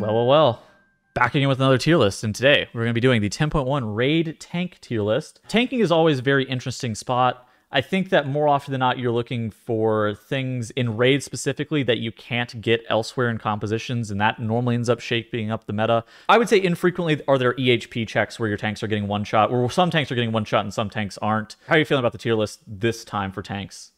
Well. Back again with another tier list, and today we're going to be doing the 10.1 Raid Tank tier list. Tanking is always a very interesting spot. I think that more often than not, you're looking for things in Raid specifically that you can't get elsewhere in compositions, and that normally ends up shaping up the meta. I would say infrequently are there EHP checks where your tanks are getting one shot, where some tanks are getting one shot and some tanks aren't. How are you feeling about the tier list this time for tanks?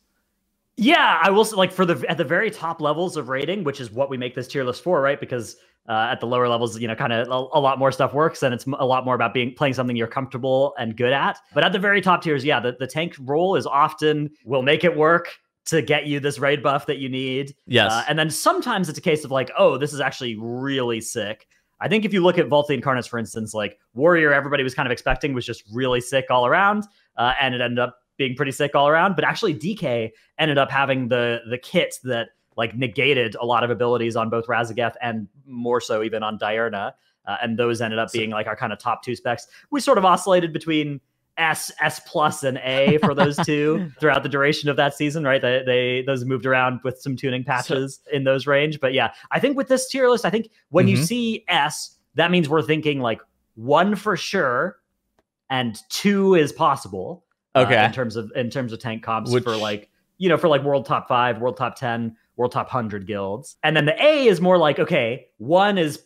Yeah, I will say, like, at the very top levels of rating, which is what we make this tier list for, right? Because at the lower levels, you know, kind of a lot more stuff works, and it's a lot more about playing something you're comfortable and good at. But at the very top tiers, yeah, the tank role is often will make it work to get you this raid buff that you need. Yes. And then sometimes it's a case of like, oh, this is actually really sick. I think if you look at Vault of the Incarnates, for instance, like Warrior, everybody was kind of expecting was just really sick all around, and it ended up being pretty sick all around. But actually DK ended up having the kit that like negated a lot of abilities on both Razageth and more so even on Diurna. And those ended up being like our kind of top two specs. We sort of oscillated between S plus, and A for those two throughout the duration of that season, right? Those moved around with some tuning patches in those range. But yeah, I think with this tier list, I think when you see S, that means we're thinking like 1 for sure and 2 is possible. Okay. In terms of tank comps for like, you know, for like world top 5, world top 10, world top 100 guilds. And then the A is more like, okay, 1 is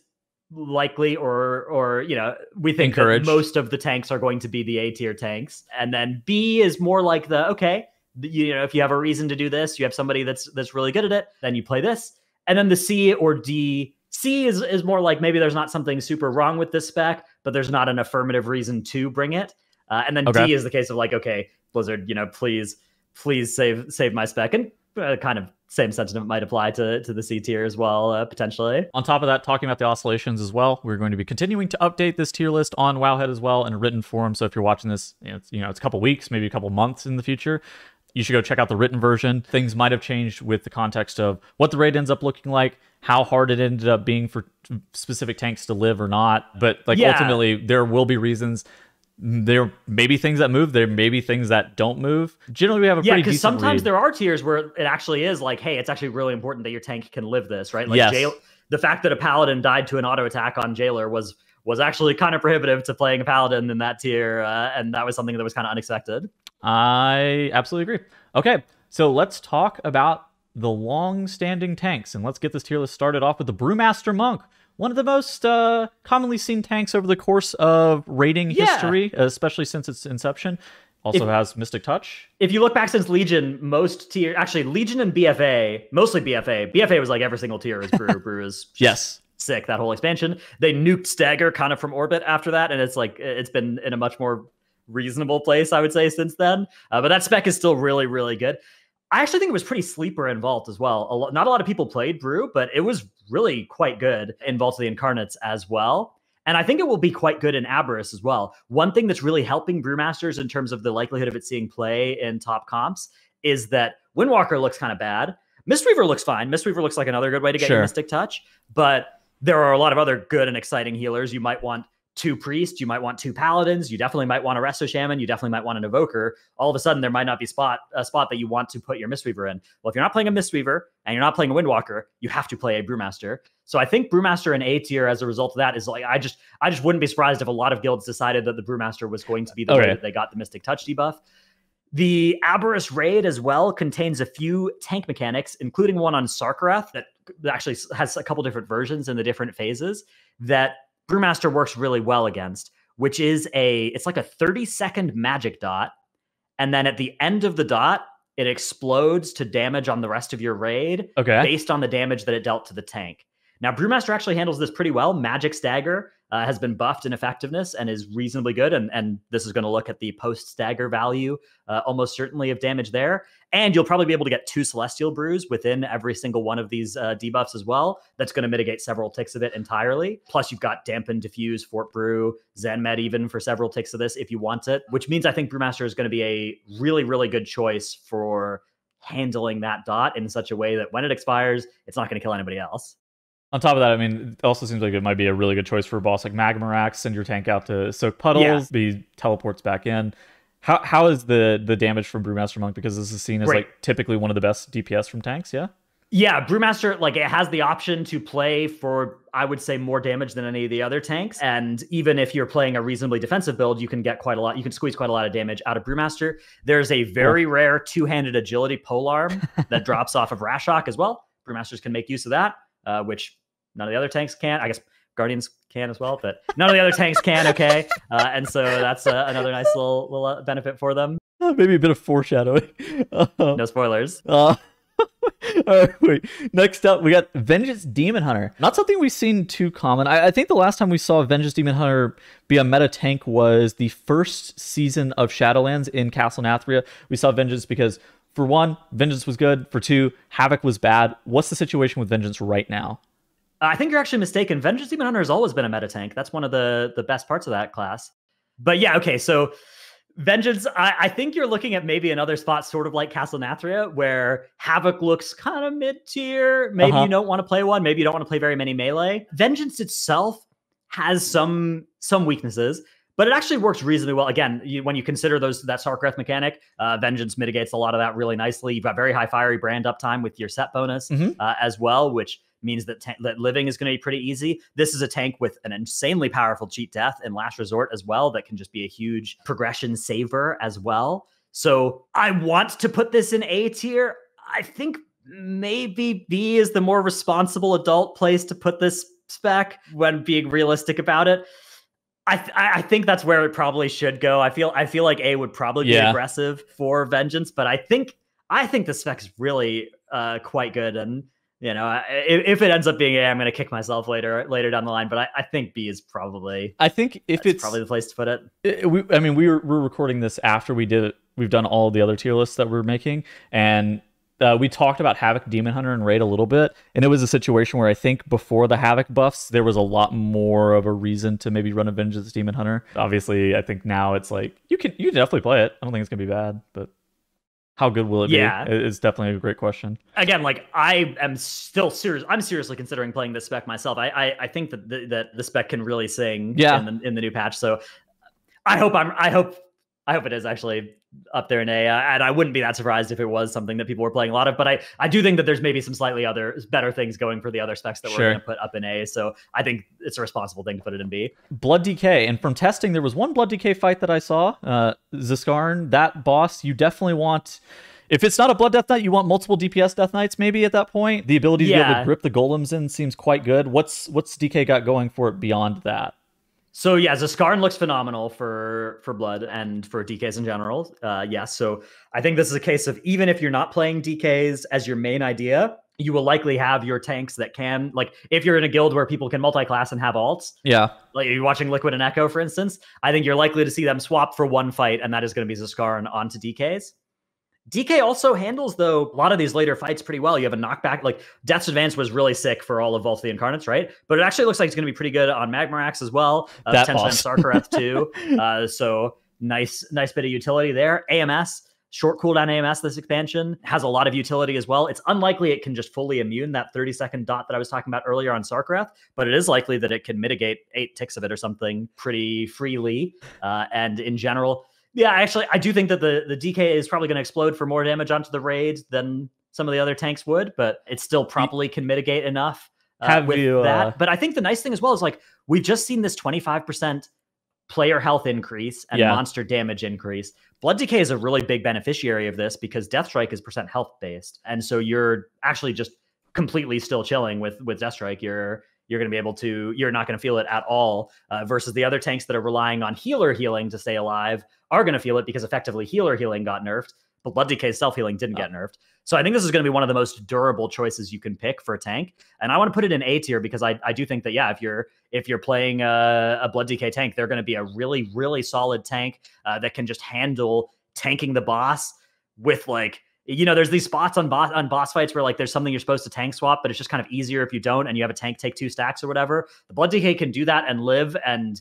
likely or you know, we think that most of the tanks are going to be the A tier tanks. And then B is more like the, okay, you know, if you have a reason to do this, you have somebody that's really good at it, then you play this. And then the C or D, C is more like maybe there's not something super wrong with this spec, but there's not an affirmative reason to bring it. And then D is the case of like, okay, Blizzard, you know, please save my spec. And kind of same sentiment might apply to the C tier as well, potentially. On top of that, talking about the oscillations as well, we're going to be continuing to update this tier list on Wowhead as well in a written form. So if you're watching this, it's a couple weeks, maybe a couple months in the future, you should go check out the written version. Things might have changed with the context of what the raid ends up looking like, how hard it ended up being for specific tanks to live or not. But like ultimately, there will be reasons. There may be things that move. There may be things that don't move. Generally, we have a pretty decent because sometimes read. There are tiers where it actually is like, hey, it's actually really important that your tank can live this, right? Like the fact that a paladin died to an auto attack on Jailer was actually kind of prohibitive to playing a paladin in that tier, and that was something that was kind of unexpected. I absolutely agree. Okay, so let's talk about the long-standing tanks, and let's get this tier list started off with the Brewmaster Monk. One of the most commonly seen tanks over the course of raiding history, especially since its inception. Also has Mystic Touch. If you look back since Legion, actually Legion and BFA, mostly BFA. BFA was like every single tier is Brew. Brew is sick, that whole expansion. They nuked Stagger kind of from orbit after that, and it's like it's been in a much more reasonable place, I would say, since then. But that spec is still really, really good. I actually think it was pretty sleeper in Vault as well. Not a lot of people played Brew, but it was really quite good in Vault of the Incarnates as well. And I think it will be quite good in Abberus as well. One thing that's really helping Brewmasters in terms of the likelihood of it seeing play in top comps is that Windwalker looks kind of bad. Mistweaver looks fine. Mistweaver looks like another good way to get your Mystic Touch. But there are a lot of other good and exciting healers. You might want 2 priests, you might want 2 paladins, you definitely might want a resto shaman, you definitely might want an evoker. All of a sudden there might not be a spot that you want to put your Mistweaver in. Well, if you're not playing a Mistweaver and you're not playing a Windwalker, you have to play a Brewmaster. So I think Brewmaster in A tier as a result of that is like, I just wouldn't be surprised if a lot of guilds decided that the Brewmaster was going to be the way that they got the Mystic Touch debuff. The Abberus raid as well contains a few tank mechanics, including one on Sarkareth that actually has a couple different versions in the different phases that Brewmaster works really well against, which is it's like a 30-second magic dot. And then at the end of the dot, it explodes to damage on the rest of your raid based on the damage that it dealt to the tank. Now, Brewmaster actually handles this pretty well. Magic Stagger has been buffed in effectiveness and is reasonably good. And this is going to look at the post-stagger value, almost certainly of damage there. And you'll probably be able to get 2 Celestial Brews within every single one of these debuffs as well. That's going to mitigate several ticks of it entirely. Plus, you've got Dampen, Diffuse, Fort Brew, Zen Med even for several ticks of this if you want it, which means I think Brewmaster is going to be a really, really good choice for handling that dot in such a way that when it expires, it's not going to kill anybody else. On top of that, I mean, it also seems like it might be a really good choice for a boss like Magmarax. Send your tank out to soak puddles, he teleports back in. How is the damage from Brewmaster Monk? Because this is seen as like typically one of the best DPS from tanks, yeah? Yeah, Brewmaster, like, it has the option to play for, I would say, more damage than any of the other tanks. And even if you're playing a reasonably defensive build, you can get quite a lot. You can squeeze quite a lot of damage out of Brewmaster. There's a very rare two-handed agility polearm that drops off of Rashok as well. Brewmasters can make use of that, which none of the other tanks can. I guess Guardians can as well, but none of the other tanks can. Okay, and so that's another nice little benefit for them. Maybe a bit of foreshadowing. No spoilers. All right, wait. Next up, we got Vengeance Demon Hunter. Not something we've seen too common. I think the last time we saw Vengeance Demon Hunter be a meta tank was the first season of Shadowlands in Castle Nathria. We saw Vengeance because, for one, Vengeance was good. For two, Havoc was bad. What's the situation with Vengeance right now? I think you're actually mistaken. Vengeance Demon Hunter has always been a meta tank. That's one of the best parts of that class. But yeah, okay, so Vengeance, I think you're looking at maybe another spot sort of like Castle Nathria, where Havoc looks kind of mid-tier. Maybe you don't want to play one. Maybe you don't want to play very many melee. Vengeance itself has some weaknesses, but it actually works reasonably well. Again, when you consider that Sarkareth mechanic, Vengeance mitigates a lot of that really nicely. You've got very high fiery brand uptime with your set bonus as well, which means that that living is going to be pretty easy. This is a tank with an insanely powerful cheat death and last resort as well that can just be a huge progression saver as well. So I want to put this in A tier. I think maybe B is the more responsible adult place to put this spec when being realistic about it. I think that's where it probably should go. I feel like A would probably be aggressive for Vengeance, but I think the spec is really quite good. And you know, if it ends up being A, I'm going to kick myself later down the line. But I think B is probably. I think it's probably the place to put it. We're recording this after we've done all the other tier lists that we're making, and we talked about Havoc, Demon Hunter, and Raid a little bit, and it was a situation where I think before the Havoc buffs, there was a lot more of a reason to maybe run a Vengeance Demon Hunter. Obviously, I think now it's like you can definitely play it. I don't think it's going to be bad, but how good will it be? It's definitely a great question. Again, like I'm seriously considering playing this spec myself. I think that the spec can really sing in the new patch. So I hope it is actually up there in A, and I wouldn't be that surprised if it was something that people were playing a lot of. But I do think that there's maybe some slightly better things going for the other specs that we're going to put up in A. So I think it's a responsible thing to put it in B. Blood DK, and from testing, there was one Blood DK fight that I saw. Ziskarn, that boss, you definitely want. If it's not a Blood Death Knight, you want multiple DPS Death Knights maybe at that point. The ability to be able to grip the golems in seems quite good. What's DK got going for it beyond that? So yeah, Ziskarn looks phenomenal for Blood and for DKs in general. So I think this is a case of even if you're not playing DKs as your main idea, you will likely have your tanks that can, like if you're in a guild where people can multi-class and have alts. Yeah. Like you're watching Liquid and Echo, for instance, I think you're likely to see them swap for one fight, and that is going to be Ziskarn onto DKs. DK also handles, though, a lot of these later fights pretty well. You have a knockback, like Death's Advance was really sick for all of Vault of the Incarnates, right? But it actually looks like it's going to be pretty good on Magmarax as well. Potentially on Sarkareth too. So nice bit of utility there. AMS, short cooldown AMS, this expansion has a lot of utility as well. It's unlikely it can just fully immune that 30-second dot that I was talking about earlier on Sarkareth, but it is likely that it can mitigate 8 ticks of it or something pretty freely. And in general, yeah, actually, I do think that the DK is probably going to explode for more damage onto the raid than some of the other tanks would, but it still probably can mitigate enough with that. But I think the nice thing as well is, like, we've just seen this 25% player health increase and monster damage increase. Blood DK is a really big beneficiary of this because Death Strike is % health based. And so you're actually just completely still chilling with Death Strike. You're going to be able to, you're not going to feel it at all versus the other tanks that are relying on healer healing to stay alive are going to feel it because effectively healer healing got nerfed, but Blood DK's self-healing didn't get nerfed. So I think this is going to be one of the most durable choices you can pick for a tank. And I want to put it in A tier because I do think that, if you're playing a Blood DK tank, they're going to be a really, really solid tank that can just handle tanking the boss with, like, there's these spots on boss fights where, like, there's something you're supposed to tank swap, but it's just kind of easier if you don't, and you have a tank take 2 stacks or whatever. The Blood DK can do that and live and,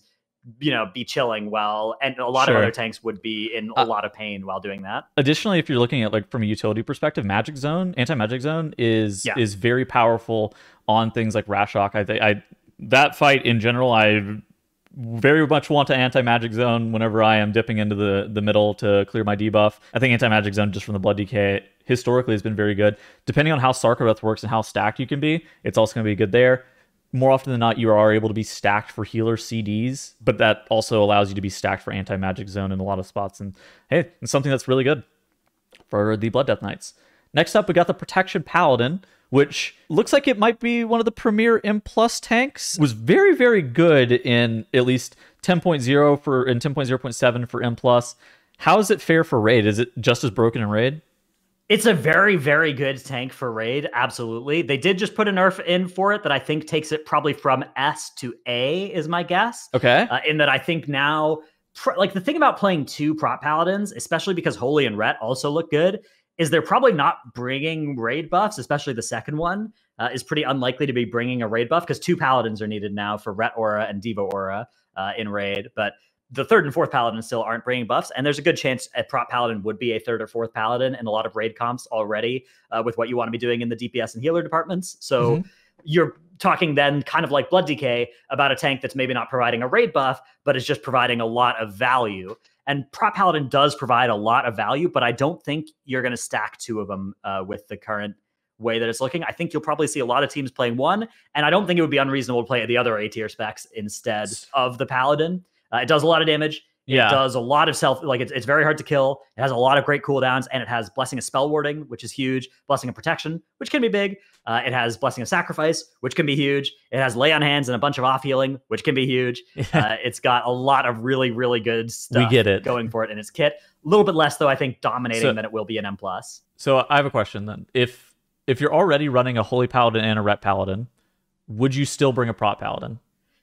be chilling well. And a lot of other tanks would be in a lot of pain while doing that. Additionally, if you're looking at, like, from a utility perspective, Magic Zone, Anti-Magic Zone is very powerful on things like Rashok. I that fight in general, I very much want to Anti-Magic Zone whenever I am dipping into the middle to clear my debuff. I think Anti-Magic Zone, just from the Blood DK historically has been very good. Depending on how Sarkareth works and how stacked you can be, it's also going to be good there. More often than not, you are able to be stacked for healer CDs, but that also allows you to be stacked for anti-magic zone in a lot of spots. And hey, it's something that's really good for the Blood Death Knights. Next up, we got the Protection Paladin, which looks like it might be one of the premier M+ tanks. Was very, very good in at least 10.0 for and 10.0.7 for M+. How is it fare for Raid? Is it just as broken in Raid? It's a very, very good tank for Raid, absolutely. They did just put a nerf in for it that I think takes it probably from S to A, is my guess. Okay. In that I think now, like the thing about playing 2 prop paladins, especially because Holy and Ret also look good, is they're probably not bringing raid buffs, especially the second one is pretty unlikely to be bringing a raid buff because 2 paladins are needed now for Ret Aura and Diva Aura in Raid. But the 3rd and 4th paladin still aren't bringing buffs, and there's a good chance a prop paladin would be a 3rd or 4th paladin in a lot of raid comps already with what you want to be doing in the DPS and healer departments. So you're talking then kind of like Blood DK about a tank that's maybe not providing a raid buff, but is just providing a lot of value. And prop paladin does provide a lot of value, but I don't think you're going to stack 2 of them with the current way that it's looking. I think you'll probably see a lot of teams playing 1, and I don't think it would be unreasonable to play the other A tier specs instead of the paladin. It does a lot of damage. It does a lot of it's very hard to kill. It has a lot of great cooldowns, and it has Blessing of Spell Warding, which is huge. Blessing of Protection, which can be big. It has Blessing of Sacrifice, which can be huge. It has Lay on Hands and a bunch of off healing, which can be huge. It's got a lot of really, really good stuff going for it in its kit. A little bit less, though, I think, dominating than it will be in M+. So I have a question then. If you're already running a Holy Paladin and a Ret Paladin, would you still bring a Prop Paladin?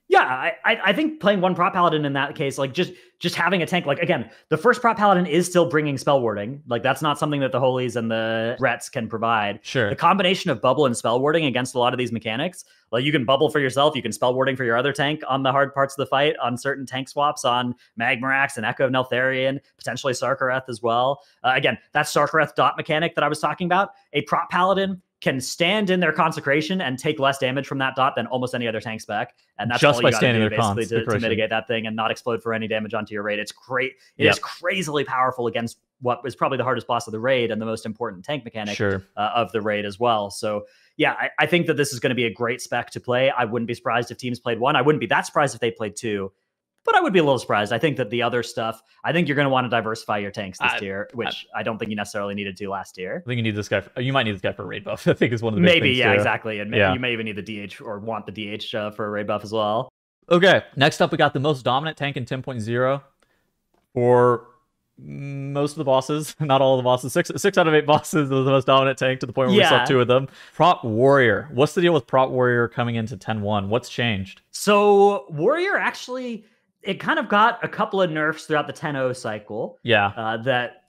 Yeah, I think playing 1 prop paladin in that case, like just having a tank, like again, the first prop paladin is still bringing spell warding. Like that's not something that the holies and the rets can provide. Sure. The combination of bubble and spell warding against a lot of these mechanics, like you can bubble for yourself, you can spell warding for your other tank on the hard parts of the fight, on certain tank swaps, on Magmarax and Echo of Neltharion, potentially Sarkareth as well. Again, that Sarkareth dot mechanic that I was talking about, a prop paladin can stand in their consecration and take less damage from that dot than almost any other tank spec. And that's just all by you got standing to do their basically to mitigate that thing and not explode for any damage onto your raid. It's great. It is crazily powerful against what is probably the hardest boss of the raid and the most important tank mechanic of the raid as well. So yeah, I think that this is going to be a great spec to play. I wouldn't be surprised if teams played 1. I wouldn't be that surprised if they played 2. But I would be a little surprised. I think that the other stuff, I think you're going to want to diversify your tanks this tier, which I don't think you necessarily needed to last tier. I think you need this guy. You might need this guy for a raid buff. I think is one of the big things exactly. And maybe you may even need the DH or want the DH for a raid buff as well. Okay, next up we got the most dominant tank in 10.0 for most of the bosses, not all of the bosses. 6 out of 8 bosses was the most dominant tank to the point where we saw 2 of them. Prop Warrior. What's the deal with Prop Warrior coming into 10.1? What's changed? So Warrior actually, it kind of got a couple of nerfs throughout the 10.0 cycle. That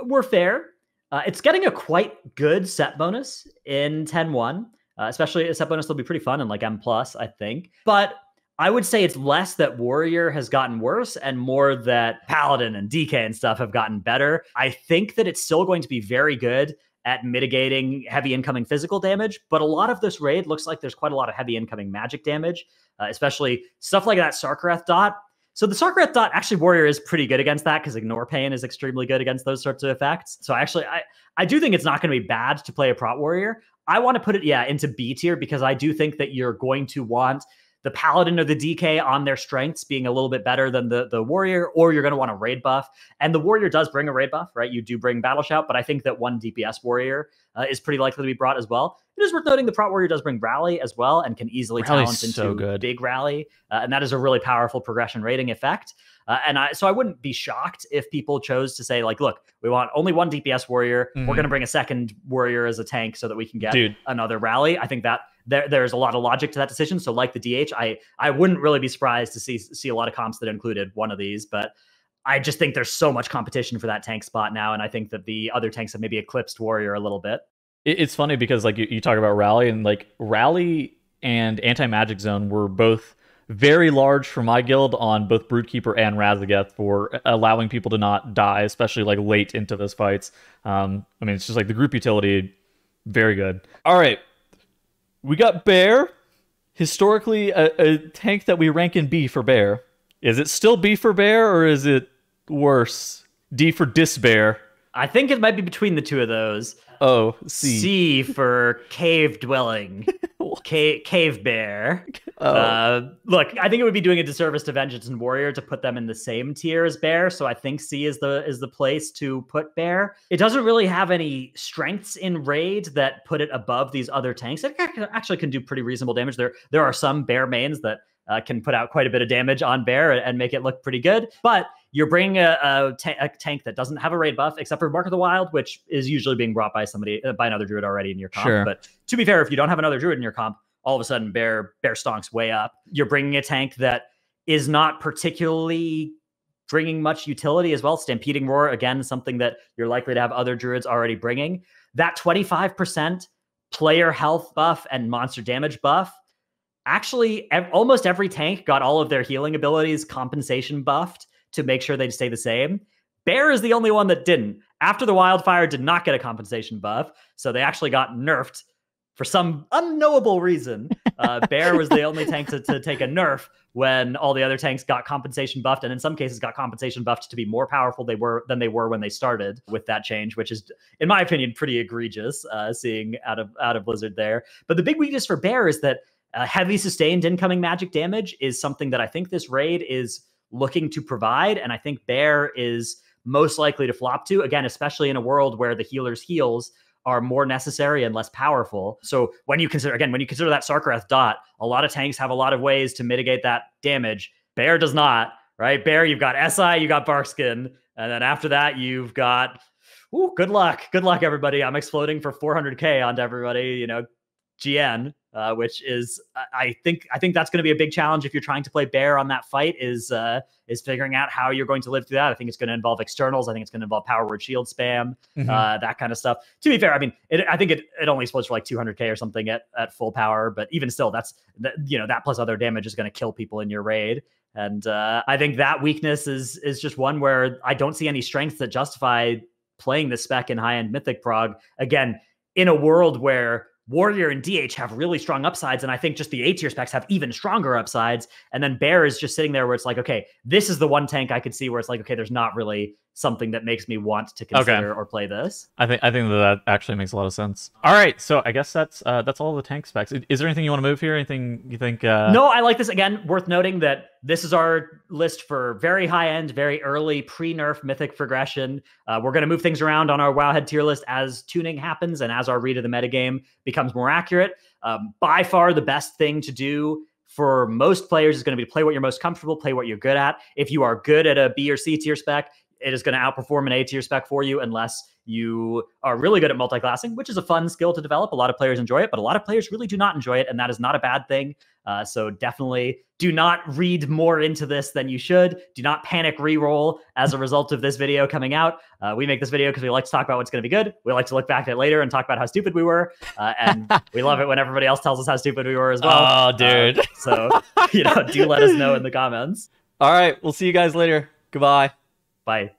were fair. It's getting a quite good set bonus in 10.1, especially a set bonus that'll be pretty fun in like M+, I think. But I would say it's less that Warrior has gotten worse and more that Paladin and DK and stuff have gotten better. I think that it's still going to be very good at mitigating heavy incoming physical damage, but a lot of this raid looks like there's quite a lot of heavy incoming magic damage, especially stuff like that Sarkareth dot. So the Sarkareth dot, actually Warrior is pretty good against that because Ignore Pain is extremely good against those sorts of effects. So actually, I do think it's not going to be bad to play a Prot Warrior. I want to put it, into B tier because I do think that you're going to want the Paladin or the DK on their strengths being a little bit better than the Warrior, or you're going to want a raid buff. And the Warrior does bring a raid buff, right? You do bring Battle Shout, but I think that 1 DPS Warrior is pretty likely to be brought as well. It is worth noting the Prot Warrior does bring Rally as well and can easily talent into big Rally. And that is a really powerful progression rating effect. So I wouldn't be shocked if people chose to say, like, look, we want only 1 DPS Warrior. We're going to bring a second Warrior as a tank so that we can get another Rally. I think that there's a lot of logic to that decision. So like the DH, I wouldn't really be surprised to see a lot of comps that included one of these, but I just think there's so much competition for that tank spot now. And I think that the other tanks have maybe eclipsed Warrior a little bit. It's funny because like you talk about Rally, and like Rally and Anti-Magic Zone were both very large for my guild on both Broodkeeper and Razageth for allowing people to not die, especially like late into those fights. I mean, it's just like the group utility, very good. All right. We got Bear, historically a tank that we rank in B for Bear. Is it still B for Bear, or is it worse? D for Disbear. I think it might be between the two of those. Oh, C. C for cave dwelling. Cave bear. Oh. Look, I think it would be doing a disservice to Vengeance and Warrior to put them in the same tier as bear. So I think C is the place to put bear. It doesn't really have any strengths in raid that put it above these other tanks. It actually can do pretty reasonable damage. There are some bear mains that can put out quite a bit of damage on bear and make it look pretty good. But you're bringing a tank that doesn't have a raid buff, except for Mark of the Wild, which is usually being brought by another druid already in your comp. Sure. But to be fair, if you don't have another druid in your comp, all of a sudden bear stonks way up. You're bringing a tank that is not particularly bringing much utility as well. Stampeding Roar, again, something that you're likely to have other druids already bringing. That 25% player health buff and monster damage buff, actually, almost every tank got all of their healing abilities compensation buffed to make sure they'd stay the same. Bear is the only one that didn't. After the Wildfire did not get a compensation buff, so they actually got nerfed for some unknowable reason. Bear was the only tank to take a nerf when all the other tanks got compensation buffed, and in some cases got compensation buffed to be more powerful than they were when they started with that change, which is, in my opinion, pretty egregious, seeing out of Blizzard there. But the big weakness for Bear is that heavy sustained incoming magic damage is something that I think this raid is looking to provide, and I think Bear is most likely to flop to, again, especially in a world where the healer's heals are more necessary and less powerful. So when you consider that Sarkareth dot, a lot of tanks have a lot of ways to mitigate that damage. Bear does not, right? Bear, you've got SI, you got Barkskin, and then after that, you've got, good luck, everybody. I'm exploding for 400k onto everybody, GN, which is, I think that's going to be a big challenge if you're trying to play Bear on that fight, is figuring out how you're going to live through that. I think it's going to involve externals. I think it's going to involve power word shield spam, that kind of stuff. To be fair, I mean, I think it only explodes for like 200k or something at full power, but even still, that plus other damage is going to kill people in your raid. And I think that weakness is just one where I don't see any strengths that justify playing the spec in high-end Mythic prog. Again, in a world where Warrior and DH have really strong upsides, and I think just the A tier specs have even stronger upsides. And then Bear is just sitting there where it's like, okay, this is the one tank I could see where it's like, okay, there's not really something that makes me want to consider or play this. I think that actually makes a lot of sense. All right, so I guess that's all the tank specs. Is there anything you want to move here? Anything you think? No, I like this. Again, worth noting that this is our list for very high end, very early pre-nerf Mythic progression. We're going to move things around on our Wowhead tier list as tuning happens and as our read of the metagame becomes more accurate. By far, the best thing to do for most players is going to be to play what you're most comfortable, play what you're good at. If you are good at a B or C tier spec, it is going to outperform an A tier spec for you unless you are really good at multi-classing, which is a fun skill to develop. A lot of players enjoy it, but a lot of players really do not enjoy it, and that is not a bad thing. So definitely do not read more into this than you should. Do not panic reroll as a result of this video coming out. We make this video because we like to talk about what's going to be good. We like to look back at it later and talk about how stupid we were. And we love it when everybody else tells us how stupid we were as well. Oh, dude. So, do let us know in the comments. All right. We'll see you guys later. Goodbye. Bye.